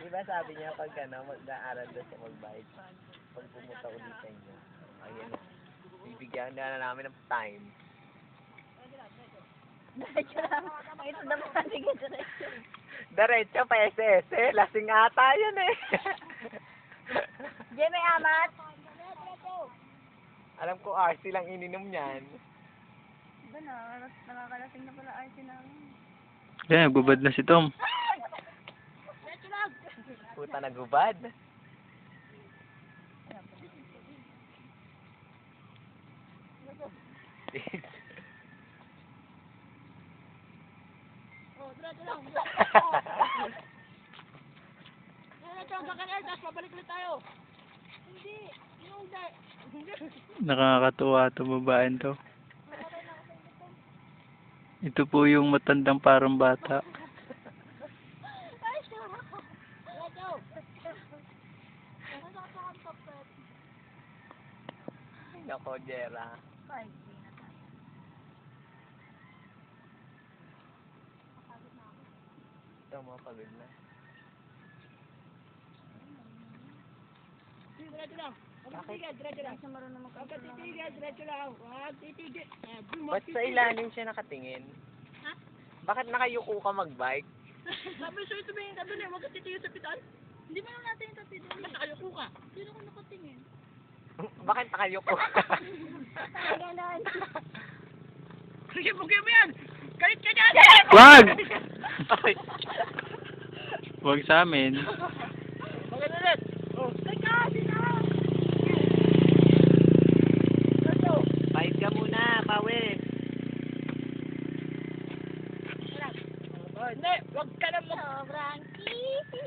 Diba sabi niya pag mag-aaral doon sa magbayad, pag pumunta ulit sa inyo, ayun, bibigyan na namin ng time. Diretso lang. Ito naman, sige, diretso. Diretso pa SS, lasing ata yun eh. Jay, may amat? Alam ko RC lang ininom niyan. Diba na, nakakalasing na pala RC namin. Kaya, gubad na si Tom. Diretso lang. Puta nagubad. Oh, diretso lang. Diretso lang, baka na, tapos mabalik ulit tayo. Hindi, yung hindi. Nakakatuwa ito, babaen to. Ito po yung matandang parang bata. Nako, Jera. Ito mo, pagod na. Diretso lang. Bakit? Diretso lang. Siya marunong magkakalala. Titigil, diretso lang. Titigil. Ba't sa ilalim siya nakatingin? Ha? Bakit nakayuko ka mag-bike? Sabi sa'yo sabihin ka doon eh, huwag ka titigil sa pitan. Hindi mo lang natin yung tabi doon. Ba't nakayuko ka? Sino ko nakatingin? Bakit nakayuko ka? Ganon. Sige, bugyan mo yan! Galit ka dyan! Wag! Ay, Wag sa amin. Maganda ulit! Oh, teka! Sino? pahit ka muna, pawis. Hindi, wag ka na mo! Sobrang kitty!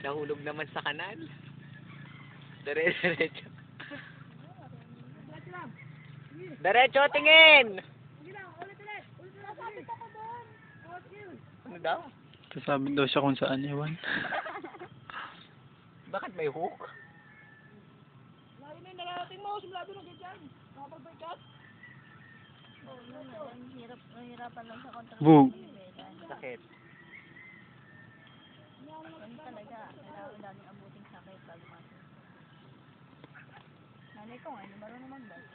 Nahulog naman sa kanal. Diretso. Diretso, tingin! Ano daw? Sasabi daw siya kung saan iwan. Bakit may hook? Layo na yung narating mo, simulado na ganyan. Nakapag-breakout. Oo, nahihirapan lang sa kontra. Bug! Sakit. Ano talaga, kailangan daming abuting sakit bago matin. Nanay ko nga, hindi marunong mag-bike.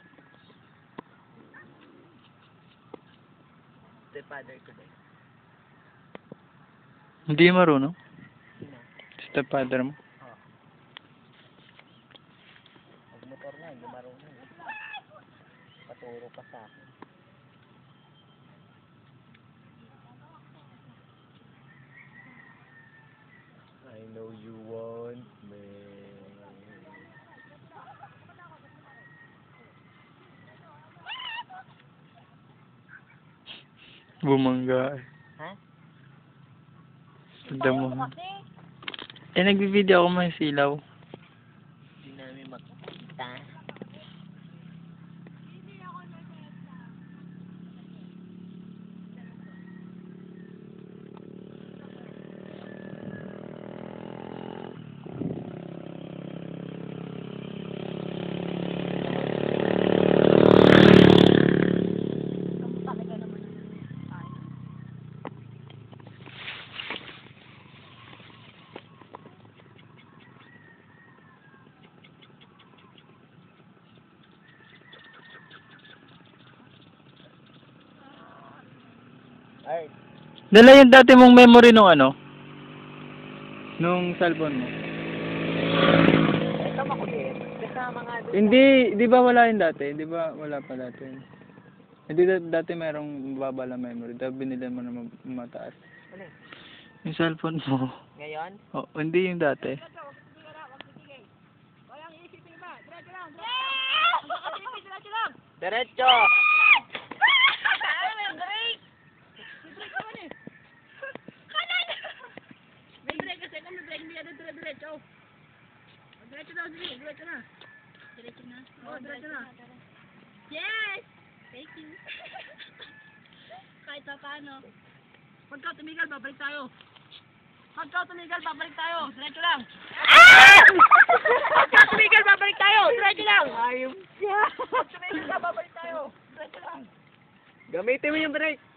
Stepfather ko ba? Hindi marunong. Sino? Stepfather mo. Oh. Mag-motor na, hindi marunong. Paturo pa sa akin. I know you want me. Bumangga eh. Ha? Tanda mo. Eh, nagbibideo ako may silaw. Hindi namin makikita. Talaga naman ay. Alright. Dala yung dati mong memory nung ano? Nung cellphone mo. Ito makulit. Kasama nga doon. Hindi, di ba wala yun dati? Di ba wala pa dati? Hindi dati merong mababa lang memory. Tapos binili mo na mataas. Ano? Yung cellphone mo. Ngayon? Oh, hindi yung dati. Walang isipin ba? Diretso lang! Diretso lang! Diretso! Ay, may break! May break naman eh! Kanan! May break kasi kung may break, hindi na diretso. Diretso daw, sige, diretso na. Diretso na? Oo, diretso na. Yes! Thank you. Kahit pa paano. Pagka tumigal, babalik tayo. Pagka tumigal, babalik tayo. Diretso lang. Pagka tumigal, babalik tayo. Diretso lang. Ayun siya! Pag tumigal ka, babalik tayo. Diretso lang. Gamitin mo yung brake.